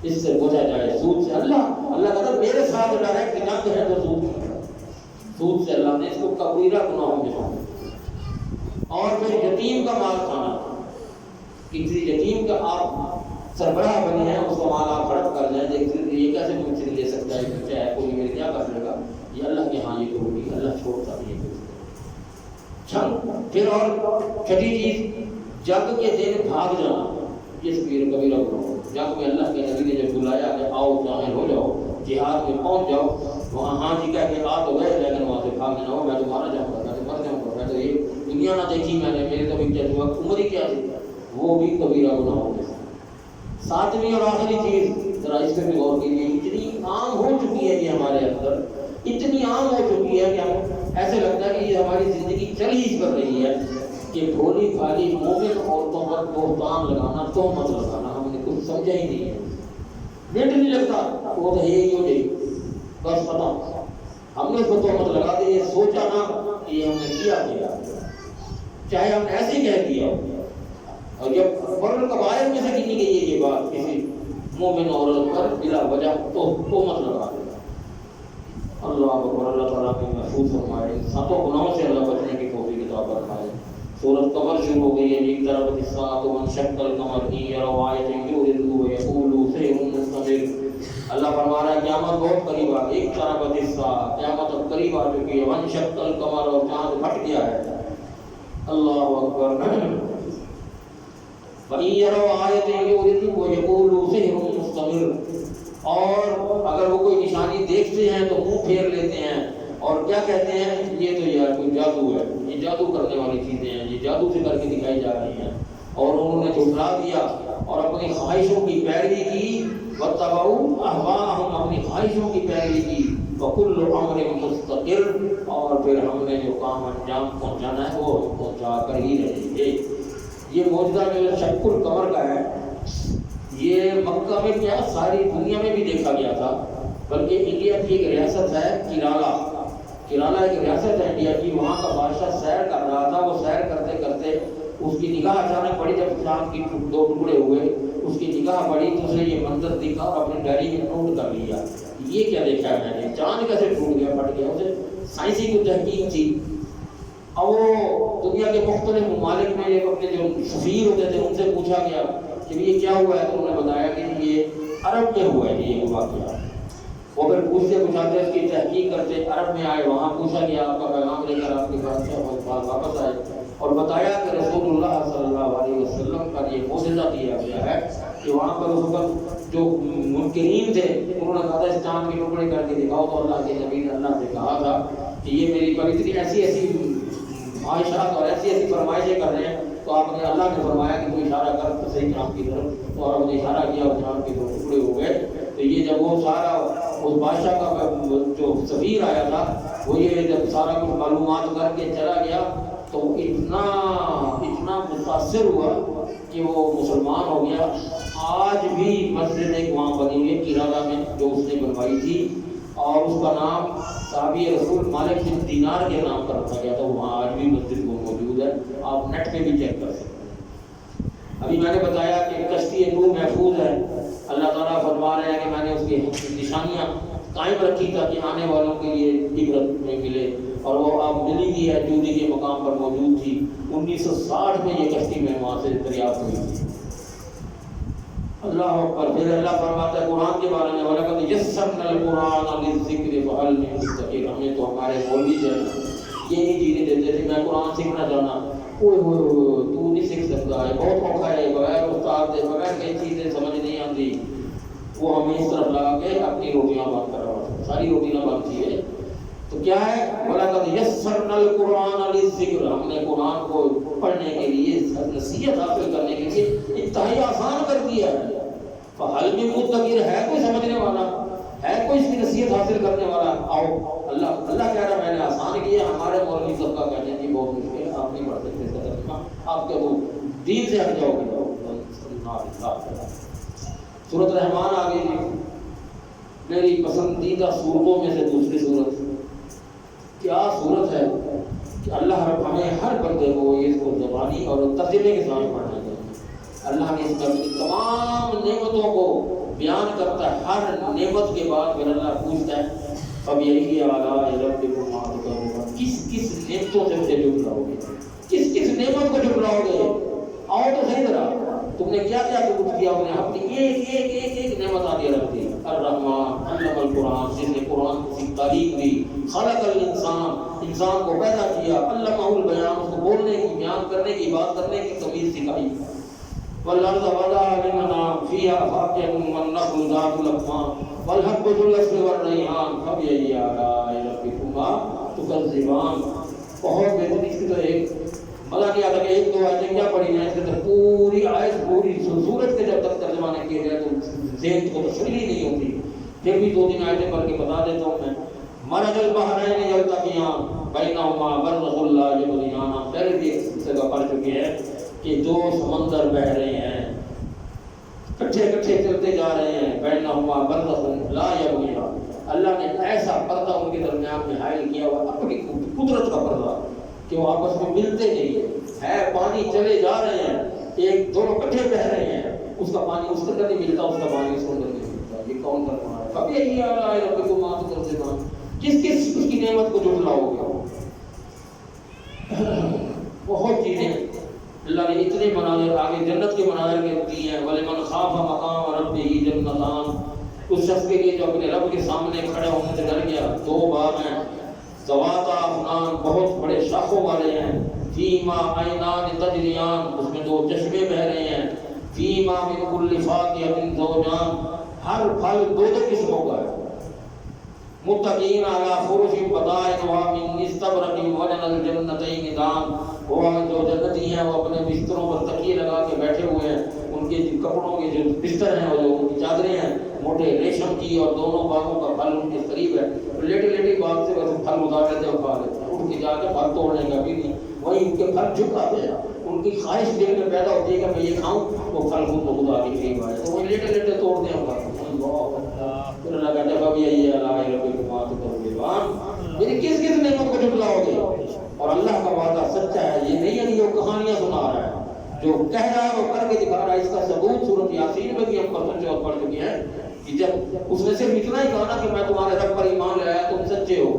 اس سے بچا جائے سود سے۔ اللہ کہتا ہے میرے ساتھ ڈائریکٹ جنگ ہے تو سود سے اللہ نے اس کو کبیرہ گناہوں میں شامل۔ اور پھر یتیم کا مال کھانا، کسی یتیم کا آپ سربراہ بنے ہیں، اس کا مال آپ ہڑپ کر جائیں، دیکھتے یہ کیسے مجھ سے لے سکتا ہے، بچہ ہے کوئی، میرے کیا کر لے گا، یہ اللہ کے ہاں یہ تو ہوگی، اللہ چھوڑتا نہیں ہے۔ پھر اور چھٹی چیز جنگ کے دن بھاگ جانا، یہ کبیرہ گناہ۔ جنگ میں اللہ کے نبی نے جب بلایا کہ آؤ شامل ہو جاؤ، جہاد میں پہنچ جاؤ، وہاں ہاں جی کہہ کے آ تو گئے، لیکن وہاں سے بھاگنا ہو، میں تو مارا جاؤں گا، میں تو مر جاؤں گا، میں تو یہ دنیا نہ دیکھی میں نے، میرے تو بھی کیا ہوا، عمر ہی کیا تھی، وہ بھی کبیرہ گناہوں میں۔ 7ویں اور آخری چیز، ذرا اس پہ بھی غور کیجیے، اتنی عام ہو چکی ہے کہ ہمارے اندر اتنی عام ہو چکی ہے کہ ہم ایسے لگتا ہے کہ یہ ہماری زندگی چل ہی کر رہی ہے کہ بھولی بھالی مومن عورتوں پر بہتان لگانا، تہمت لگانا، ہم نے کچھ سمجھا ہی نہیں ہے، منٹ نہیں لگتا، وہ تو ہے ہی ہو جائے بس ختم، ہم نے اس کو تہمت لگا دی، یہ سوچا نہ کہ یہ ہم نے کیا، چاہے ہم نے ایسے ہی کہہ دیا۔ اور جب فرض کبائر میں سے گنی گئی ہے یہ بات، کسی مومن عورت پر بلا وجہ تہمت لگا دے، اللہ اکبر، اللہ تعالیٰ کو محفوظ فرمائے، 7 گناہوں سے اللہ بچنے کی توفیق عطا فرمائے۔ سورۃ قمر شروع ہو گئی ہے، اقتربت الساعۃ وانشق القمر ان یروا آیۃ یعرضوا ویقولوا سحر مستمر۔ اللہ فرما رہا ہے قیامت بہت قریب آ گئی، اقتربت الساعۃ، قیامت اب قریب آ چکی ہے، وانشق القمر، اور چاند پھٹ گیا ہے، اللہ اکبر۔ وَإِن يَرَوْا آیَةً يُعْرِضُوا وَيَقُولُوا سِحْرٌ مُسْتَمِرٌّ، اور اگر وہ کوئی نشانی دیکھتے ہیں تو منہ پھیر لیتے ہیں اور کیا کہتے ہیں، یہ تو یار کوئی جادو ہے، یہ جادو کرنے والی چیزیں ہیں، یہ جادو سے کر کے دکھائی جا رہی ہیں، اور انہوں نے جھٹلا دیا اور اپنی خواہشوں کی پیروی کی، وَاتَّبَعُوا أَهْوَاءَهُمْ، اپنی خواہشوں کی پیروی کی، وَكُلُّ أَمْرٍ مُسْتَقِرٌّ، اور پھر ہم نے جو کام انجام پہنچانا ہے وہ پہنچا کر ہی رہیں گے۔ یہ معجزہ جو شق القمر کا ہے، یہ مکہ میں کیا ساری دنیا میں بھی دیکھا گیا تھا، بلکہ انڈیا کی ایک ریاست ہے کیرالہ ایک ریاست ہے انڈیا کی، وہاں کا بادشاہ سیر کر رہا تھا، وہ سیر کرتے کرتے اس کی نگاہ اچانک پڑی، جب چاند کی 2 ٹکڑے ہوئے، اس کی نگاہ پڑی تو اسے یہ منظر دکھا اور اپنی ڈائری میں نوٹ کر لیا، یہ کیا دیکھا ہے میں نے، چاند کیسے ٹوٹ گیا، پھٹ گیا، اسے سائنسی کی تحقیق تھی۔ اور وہ دنیا کے مختلف ممالک میں اپنے جو سفیر ہوتے تھے ان سے پوچھا گیا کہ یہ کیا ہوا ہے، تو انہوں نے بتایا کہ یہ عرب میں ہوا ہے یہ واقعہ۔ وہ پھر پوچھتے پوچھاتے اس کی تحقیق کرتے، عرب میں آئے، وہاں پوچھا گیا، آپ کا پیغام لے کر آپ کے پاس واپس آئے اور بتایا کہ رسول اللہ صلی اللہ علیہ وسلم کا یہ معجزہ دیا گیا ہے کہ وہاں پر اس وقت جو منکرین تھے انہوں نے کہا تھا اس چاند کے ٹکڑے کر کے دکھاؤ، تو اللہ کے نبی نے اللہ سے کہا تھا کہ یہ میری پر اتنی ایسی خواہشات اور ایسی فرمائشیں کر رہے ہیں تو آپ نے اللہ نے فرمایا کہ تم اشارہ کر تو صحیح شام کی طرف، اور آپ نے اشارہ کیا اور شام کے دو ٹکڑے ہو گئے۔ تو یہ جب وہ سارا اس بادشاہ کا جو سفیر آیا تھا وہ یہ جب سارا کچھ معلومات کر کے چلا گیا تو اتنا متاثر ہوا کہ وہ مسلمان ہو گیا۔ آج بھی مسجد ایک وہاں بنی ہوئی ہے قرادہ میں جو اس نے بنوائی تھی، اور اس کا نام صحابی رسول مالک بن دینار کے نام پر رکھا گیا تھا۔ وہاں آج بھی مسجد وہ موجود ہے، آپ نیٹ پہ بھی چیک کر سکتے ہیں۔ ابھی میں نے بتایا کہ کشتی نوح محفوظ ہے، اللہ تعالیٰ فرما رہے ہیں کہ میں نے اس کی نشانیاں قائم رکھی تاکہ آنے والوں کے لیے عبرت میں ملے، اور وہ اب ملی بھی ہے، جودی کے مقام پر موجود تھی۔ 1960 میں یہ کشتی میں وہاں سے دریافت ہوئی تھی۔ اللہ اکبر۔ پھر اللہ فرماتا ہے قرآن کے بارے میں وَلَقَدْ يَسَّرْنَا الْقُرْآنَ لِلذِّكْرِ فَهَلْ مِن مُدَّكِرٍ۔ ہمیں تو ہمارے مولوی جو ہے یہی چیزیں دیتے تھے، میں قرآن سیکھنا چاہنا، تو نہیں سیکھ سکتا ہے، بہت موقع ہے، بغیر استاد دے بغیر کئی چیزیں سمجھ نہیں آتی۔ وہ ہمیں اس طرف لگا کے اپنی روٹیاں بند کروا، ساری روٹیاں بند کی ہے۔ تو کیا ہے وَلَقَدْ يَسَّرْنَا الْقُرْآنَ لِلذِّكْرِ، ہم نے قرآن کو پڑھنے کے لیے، نصیحت حاصل کرنے کے لیے انتہائی آسان کر دیا ہے۔ فَهَلْ مِن مُدَّكِرٍ، ہے کوئی سمجھنے والا، ہے کوئی اس کی نصیحت حاصل کرنے والا؟ آؤ، اللہ کہہ رہا ہے میں نے آسان کیا۔ ہمارے مولوی سب کا کہتے ہیں کہ بہت مشکل ہے، آپ نہیں پڑھ سکتے اس کا ترجمہ، آپ کے وہ دین سے ہٹ جاؤ گے۔ سورۃ رحمان آ گئی، میری پسندیدہ سورتوں میں سے دوسری سورت۔ کیا سورت ہے کہ اللہ رب ہمیں ہر بندے کو اس کو زبانی اور ترجمے کے ساتھ پڑھنا چاہیے۔ اللہ نے اس تمام نعمتوں کو بیان کرتا ہے، ہر نعمت کے بعد پھر اللہ پوچھتا ہے اب یہی آلاء ربکما تکذبان، کس نعمتوں سے مجھے جھٹلاؤ گے، کس نعمت کو جھٹلاؤ گے؟ آؤ تو صحیح ذرا، تم نے کیا کچھ کیا؟ انہوں نے اپنی ایک نعمت آگے رکھ دی۔ الرحمن علم القرآن، جس نے قرآن کی تعلیم دی۔ خلق الانسان، انسان کو پیدا کیا۔ علمہ البیان، اس کو بولنے کی، بیان کرنے کی، بات کرنے کی تمیز سکھائی۔ والارض وضعها للأنام فيها فاكهة والنخل ذات الأكمام والحب ذو العصف والريحان فبأي آلاء ربكما تكذبان۔ بہت بہترین، اس کی تو ایک مزہ نہیں آتا کہ ایک دو آیتیں کیا پڑھی ہیں، اس کے تو پوری آیت پوری سورت کے جب تک ترجمہ نہیں کیا جائے تو ذہن کو تشریح نہیں ہوتی۔ پھر بھی دو تین آیتیں پڑھ کے بتا دیتا ہوں میں۔ مرج البحرین یلتقیان بینہما برزخ لا یبغیان، پہلے بھی ایک جگہ پڑھ چکے ہیں کہ دو سمندر بہ رہے ہیں، کٹھے چلتے جا رہے ہیں، بینہما برزخ لا یبغیان، اللہ نے ایسا پردہ ان کے درمیان میں حائل کیا ہوا، اپنی قدرت کا پردہ کہ وہ آپس میں ملتے نہیں ہے، پانی چلے جا رہے ہیں، ایک دونوں کٹھے بہ رہے ہیں، اس کا پانی اس کے اندر نہیں ملتا، اس کا پانی اس کے اندر نہیں ملتا۔ یہ کون کر رہا ہے؟ فبأي آلاء ربكما تكذبان، کس اس کی نعمت کو جھٹلاؤ گے؟ بہت چیزیں اللہ نے اتنے مناظر آگے جنت کے مناظر کے دیے ہیں۔ وَلِمَنْ خَافَ مَقَامَ رَبِّهِ جَنَّتَانِ، اس شخص کے لیے جو اپنے رب کے سامنے کھڑے ہونے سے ڈر گیا، دو باغ ہیں، ذواتا افنان، بہت بڑے شاخوں والے ہیں، فیما عینان تجریان، اس میں دو چشمے بہ رہے ہیں، فیما من کل فاکہۃ زوجان، ہر پھل دو قسموں کا ہے، متقین علی فرش بطائنها من استبرق وجن الجنتین دان، وہ جو جنتی ہیں وہ اپنے بستروں پر تکیے لگا کے بیٹھے ہوئے ہیں، ان کے کپڑوں کے جو بستر ہیں، وہ جو ان کی چادریں ہیں موٹے ریشم کی، اور دونوں باغوں کا پھل ان کے قریب ہے، لیٹے باغ سے ویسے پھل اتار لیتے اور کھا لیتے ہیں، اٹھ کے جا کے پھل توڑنے کا بھی نہیں، وہی ان کے پھل جھک آتے ہیں، ان کی خواہش دل میں پیدا ہوتی ہے کہ میں یہ کھاؤں، وہ پھل خود بخود آگے قریب آئے، تو وہ لیٹے توڑتے ہیں کھاتے ہیں۔ پھر اللہ کہتا ہے فبأي آلاء ربكما تكذبان، یعنی کس نعمت کو جھٹلاؤ گے؟ اور اللہ کا وعدہ سچا ہے، یہ نہیں ہے کہ وہ کہانیاں سنا رہا ہے، جو کہہ رہا ہے وہ کر کے دکھا رہا ہے۔ اس کا ثبوت سورۃ یاسین میں بھی ہم پڑھ چکے ہیں کہ جب اس نے صرف اتنا ہی کہا نا کہ میں تمہارے رب پر ایمان لے آیا، تم سچے ہو،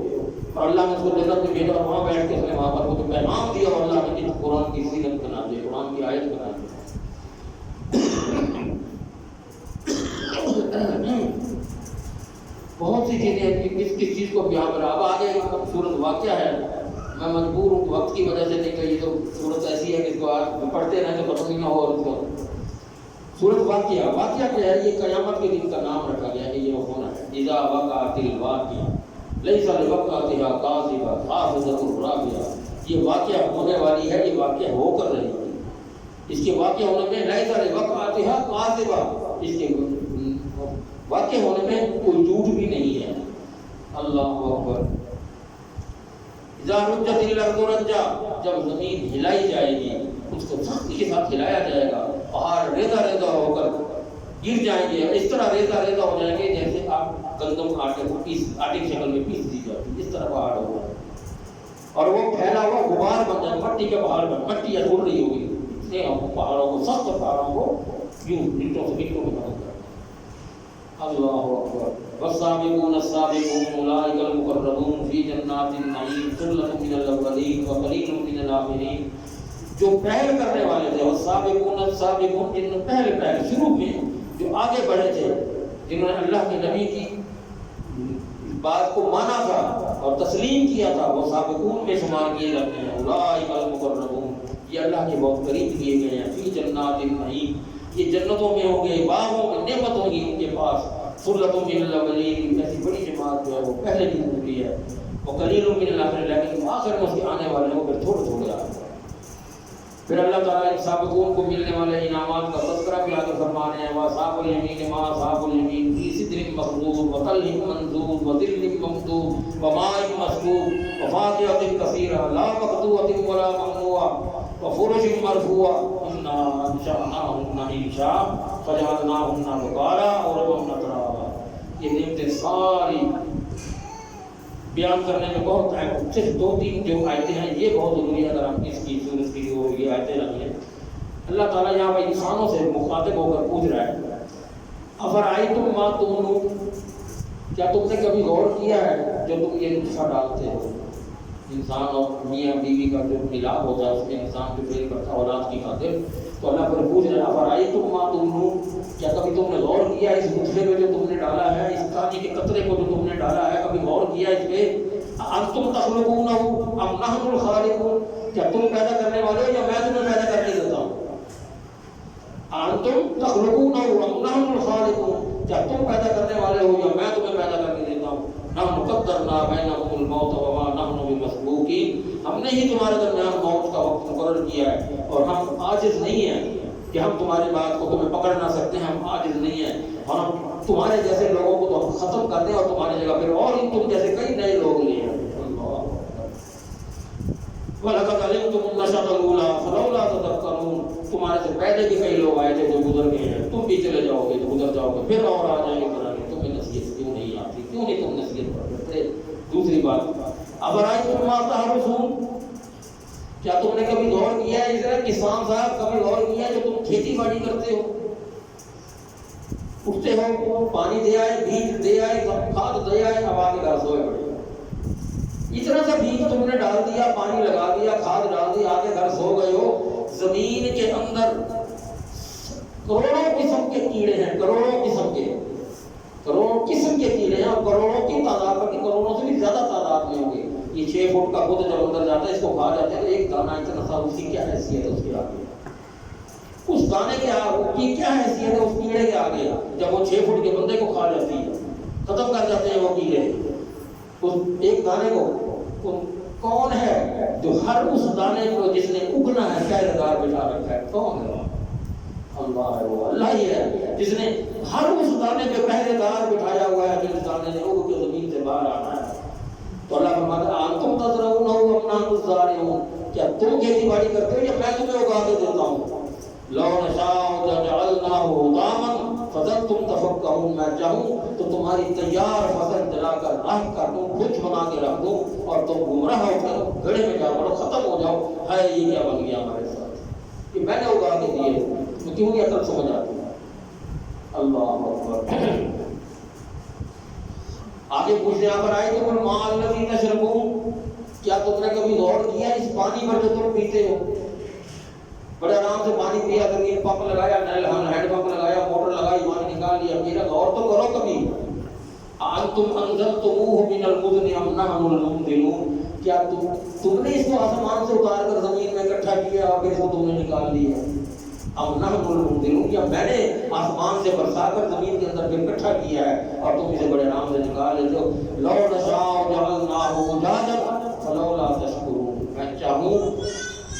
اور اللہ نے اس کو جنت میں بھیجا، اور وہاں بیٹھ کے اس نے وہاں پر وہ پیغام دیا، اور اللہ نے قرآن کی سیرت بنا دی، قرآن کی آیت بنا دی۔ بہت سی چیزیں کس چیز کو بیان کرا۔ اب آگے سورت واقعہ ہے، میں مجبور ہوں وقت کی وجہ سے، نہیں تو یہ تو سورت ایسی ہے کہ اس کو آج پڑھتے رہیں تو ختم ہی نہ ہو۔ اور اس کو سورت واقعہ کیا ہے؟ یہ قیامت کے دن کا نام رکھا گیا کہ یہ ہونا ہے۔ اذا وقعت الواقعہ لیس لوقعتها کاذبہ خافضۃ رافعہ، یہ واقعہ ہونے والی ہے، یہ واقعہ ہو کر رہی ہے۔ اس کے واقع ہونے میں لیسا لوقعتھا کاذبہ، اس کے واقع ہونے میں کوئی جھوٹ بھی نہیں ہے۔ اللہ اکبر۔ اذا رجت الارض رجا، جب زمین ہلائی جائے گی، اس کو سختی کے ساتھ ہلایا جائے گا، پہاڑ ریزہ ریزہ ہو کر گر جائیں گے، اس طرح ریزہ ریزہ ہو جائیں گے جیسے آپ گندم آٹے کو آٹے کی شکل میں پیس دی جاتی، اس طرح پہاڑ ہوگا، اور وہ پھیلا ہوا غبار بن جائے، مٹی کے پہاڑ بن، مٹی اڑ رہی ہوگی، اس لیے ہم پہاڑوں کو، سخت پہاڑوں کو یوں مٹوں سے مٹوں میں ختم کریں۔ اللہ اکبر۔ والسابقون السابقون اولئک المقربون فی جنات النعیم ثلۃ من الاولین وقلیل من الآخرین۔ جو پہل کرنے والے تھے، والسابقون السابقون، جن نے پہل شروع میں جو آگے بڑھے تھے، جنہوں نے اللہ کے نبی کی بات کو مانا تھا اور تسلیم کیا تھا، وہ سابقون میں شمار کیے جاتے ہیں۔ اولئک المقربون، یہ اللہ کے بہت قریب کیے گئے ہیں۔ فی جنات النعیم، یہ جنتوں میں ہوں گے، باغوں میں نعمت ہوگی ان کے پاس۔ ثلۃ من الاولین، ایسی بڑی جماعت جو ہے وہ پہلے بھی گزری ہے، وقلیل من الآخرین، لیکن آخر میں اس کے آنے والے ہیں وہ پھر تھوڑے تھوڑے آ گئے۔ پھر اللہ تعالیٰ ان سابقون کو ملنے والے انعامات کا تذکرہ بھی آگے فرما رہے ہیں۔ وَأَصْحَابُ الْيَمِينِ مَا أَصْحَابُ الْيَمِينِ فِي سِدْرٍ مَّخْضُودٍ وَطَلْحٍ مَّنضُودٍ وَظِلٍّ مَّمْدُودٍ وَمَاءٍ مَّسْكُوبٍ وَفَاكِهَةٍ كَثِيرَةٍ لَّا مَقْطُوعَةٍ وَلَا مَمْنُوعَةٍ وَفُرُشٍ مَّرْفُوعَةٍ إِنَّا أَنشَأْنَاهُنَّ إِنشَاءً فَجَعَلْنَاهُنَّ أَبْكَارًا عُرُبًا أَتْرَابًا۔ یہ نعمتیں ساری بیان کرنے میں بہت ٹائم، صرف 2-3 جو آیتیں ہیں یہ بہت ضروری ہے، اگر ہم اس کی سورت کی جو یہ آیتیں رکھیں۔ اللہ تعالیٰ یہاں پر انسانوں سے مخاطب ہو کر پوچھ رہا ہے، افرأیتم ما تمنون، کیا تم نے کبھی غور کیا ہے جو تم یہ نطفہ ڈالتے ہو؟ انسان اور میاں بیوی کا جو ملاپ ہوتا ہے اس میں انسان جو فیل کرتا ہے اولاد کی خاطر، تو اللہ پر پوچھ رہا ہے افرأیتم ما تمنون، کیا کبھی تم نے غور کیا اس نطفے میں جو تم نے ڈالا ہے، اس پانی کے قطرے کو جو تم نے ڈالا ہے، کبھی غور کیا اس پہ؟ انتم تخلقونہ ام نحن الخالقون، کیا تم پیدا کرنے والے ہو یا میں تمہیں پیدا کر کے دیتا ہوں؟ انتم تخلقونہ ام نحن الخالقون، کیا تم پیدا کرنے والے ہو یا میں تمہیں پیدا کر کے دیتا ہوں؟ نحن قدرنا بینکم الموت وما نحن بمسبوقین، ہم نے ہی تمہارے درمیان موت کا وقت مقرر کیا ہے اور ہم عاجز نہیں ہیں کہ ہم تمہاری بات کو تمہیں پکڑ نہ سکتے ہیں، ہم عاجز نہیں ہیں، اور ہم تمہارے جیسے لوگوں کو تو ہم ختم کر دیں اور تمہاری جگہ پھر اور ہی تم جیسے کئی نئے لوگ لے ہیں۔ وَلَقَدْ عَلِمْتُمُ النَّشْأَةَ الْأُولَىٰ فَلَوْلَا تَذَكَّرُونَ، تمہارے سے پہلے بھی کئی لوگ آئے تھے جو گزر گئے ہیں، تم بھی چلے جاؤ گے تو گزر جاؤ گے، پھر اور آ جائیں گے قرآن، تمہیں نصیحت کیوں نہیں آتی، کیوں نہیں تم نصیحت کرتے؟ دوسری بات، افرأیتم ما تحرثون، کیا تم نے کبھی غور کیا ہے، اس طرح کسان صاحب کبھی غور کیا ہے جو تم کھیتی باڑی کرتے ہو، اٹھتے ہو، پانی دے آئے، بیج دے آئے، کھاد دے آئے، اب آگے گھر سوئے پڑے، اتنا سا بیج تم نے ڈال دیا، پانی لگا دیا، کھاد ڈال دی، آگے گھر سو گئے ہو۔ زمین کے اندر کروڑوں قسم کے کیڑے ہیں، کروڑوں قسم کے کیڑے ہیں، اور کروڑوں کی تعداد پر، کروڑوں سے بھی زیادہ تعداد میں ہوں گے۔ یہ 6 فٹ کا خود جب اندر جاتا ہے، اس کو کھا جاتے ہیں تو ایک دانہ اتنا سا، اس کی کیا حیثیت ہے اس کے آگے، اس دانے کے کی کیا حیثیت ہے اس کیڑے کے آگے، جب وہ 6 فٹ کے بندے کو کھا جاتی ہے، ختم کر جاتے ہیں وہ کیڑے اس ایک دانے کو۔ کون ہے جو ہر اس دانے کو جس نے اگنا ہے پہرے دار بٹھا رکھا ہے؟ کون ہے؟ اللہ ہے، وہ اللہ ہی ہے جس نے ہر اس دانے پہ پہرے دار بٹھایا ہوا ہے، جس دانے نے اگ کے زمین سے باہر آنا ہے۔ تو اللہ فرماتا ہے انتم تزرعونہ ام نحن الزارعون، کیا تم کھیتی باڑی کرتے ہو یا میں تمہیں اگا کے دیتا ہوں؟ لو نشاء لجعلناہ حطاما فظلتم تفکہون، میں چاہوں تو تمہاری تیار فصل جلا کر رکھ کر دوں، کچھ بنا کے رکھ دوں اور تم گمراہ ہو کر گڑھے میں جا پڑو، ختم ہو جاؤ، ہے یہ کیا بن گیا ہمارے ساتھ کہ میں نے اگا کے دیے، تو کیوں نہیں عقل سمجھ آتی؟ اللہ اکبر۔ آگے پوچھتے ہیں افرأیتم الماء الذی تشربون، کیا تم نے کبھی غور کیا اس پانی پر جو تم پیتے ہو؟ بڑے آرام سے پانی پیا، کریں پمپ لگایا، نل ہینڈ پمپ لگایا، موٹر لگائی، پانی نکال لیا، میرا غور تو کرو کبھی۔ انتم انزلتموہ من المزن ام نحن المنزلون، کیا تم نے اس کو آسمان سے اتار کر زمین میں اکٹھا کیا اور پھر اس کو تم نے نکال لیا؟ ام نحن المنزلون، کیا میں نے آسمان سے برسا کر زمین کے اندر پھر اکٹھا کیا ہے اور تم اسے بڑے آرام سے نکال لیتے ہو؟ لو نشاء جعلناہ اجاجا فلولا تشکرون، میں چاہوں،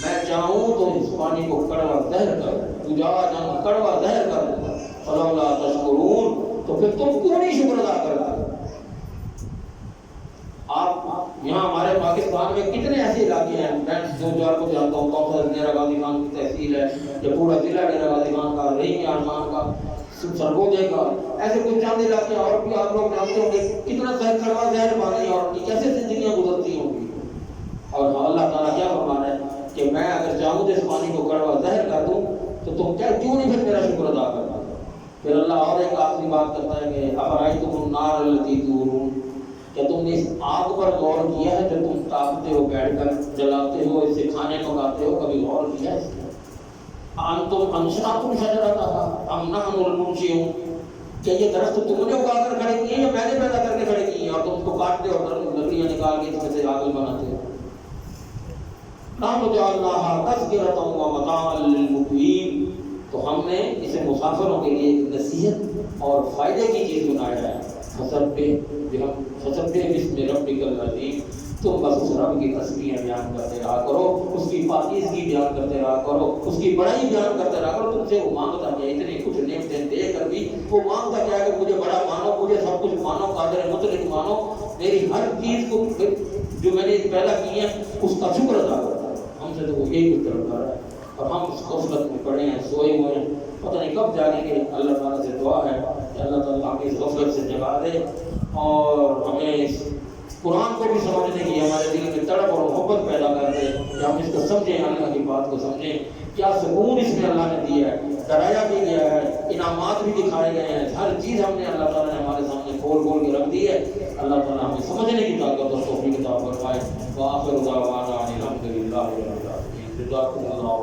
میں چاہوں تو اس پانی کو کڑوا زہر کر دوں، کڑوا زہر کر دوں، فلولا تشکرون، تو پھر تم کیوں نہیں شکر ادا کرتے؟ آپ یہاں ہمارے پاکستان میں کتنے ایسے علاقے ہیں، میں دو چار کو جانتا ہوں، کوثر ڈیرہ غازی خان کی تحصیل ہے، یا پورا ضلع ڈیرہ غازی خان کا، رحیم آرمان کا، سرگودے کا، ایسے کچھ چند علاقے اور بھی آپ لوگ جانتے ہوں گے کتنا کڑوا زہر پانی اور ان کی کیسے زندگیاں گزرتی ہوں گی۔ اور اللہ تعالیٰ کیا فرما رہا ہے کہ میں اگر چاہوں تو اس پانی کو کڑوا زہر کر دوں تو تم کیوں نہیں پھر میرا شکر ادا کرنا؟ پھر اللہ اور ایک آخری بات کرتا ہے کہ افرأیتم النار التی تورون، کیا تم نے اس آگ پر غور کیا ہے جو تم تاپتے ہو، بیٹھ کر جلاتے ہو، اس سے کھانے پکاتے ہو، کبھی غور کیا ہے اس میں؟ انتم انشأتم شجرتها ام نحن المنشئون، کہ یہ درخت تم نے اگا کر کھڑے کیے یا میں نے پیدا کر کے کھڑے کیے ہیں، اور تم اس کو کاٹتے ہو اور لکڑیاں نکال کے اس میں سے آگ بناتے ہو؟ نحن جعلناها تذکرة ومتاعا للمقوین، تو ہم نے اسے مسافروں کے لیے ایک نصیحت اور فائدے کی چیز بنایا ہے۔ فسبح باسم ربک العظیم، تم بس اس رب کی تسبیح بیان کرتے رہا کرو، اس کی پاکیزگی بیان کرتے رہا کرو، اس کی بڑائی بیان کرتے رہا کرو۔ تم سے وہ مانگتا ہے اتنے کچھ نعمتیں دے کر بھی وہ مانگتا کیا ہے کہ مجھے بڑا مانو، مجھے سب کچھ مانو، قادر مطلق مانو، میری ہر چیز کو جو میں نے پیدا کی ہے اس کا شکر ادا کرتا ہے۔ ہم سے تو وہ یہی کچھ طلب کر رہا ہے، اور ہم اس غفلت میں پڑے ہیں، سوئے ہوئے ہیں، پتہ نہیں کب جاگیں گے۔ اللہ تعالیٰ سے دعا ہے کہ اللہ تعالیٰ ہمیں اس غفلت سے جگا دے اور ہمیں اس قرآن کو بھی سمجھنے کی ہمارے دل میں تڑپ اور محبت پیدا کر دے کہ ہم اس کو سمجھیں، اللہ کی بات کو سمجھیں۔ کیا سکون اس میں اللہ نے دیا ہے، ڈرایا بھی گیا ہے، انعامات بھی دکھائے گئے ہیں، ہر چیز ہم نے اللہ تعالیٰ نے ہمارے سامنے کھول کھول کے رکھ دی ہے۔ اللہ تعالیٰ ہمیں سمجھنے کی طاقت اور توفیق عطا فرمائے۔ وآخر دعوانا ان الحمد للہ رب العالمین۔ جزاکم اللہ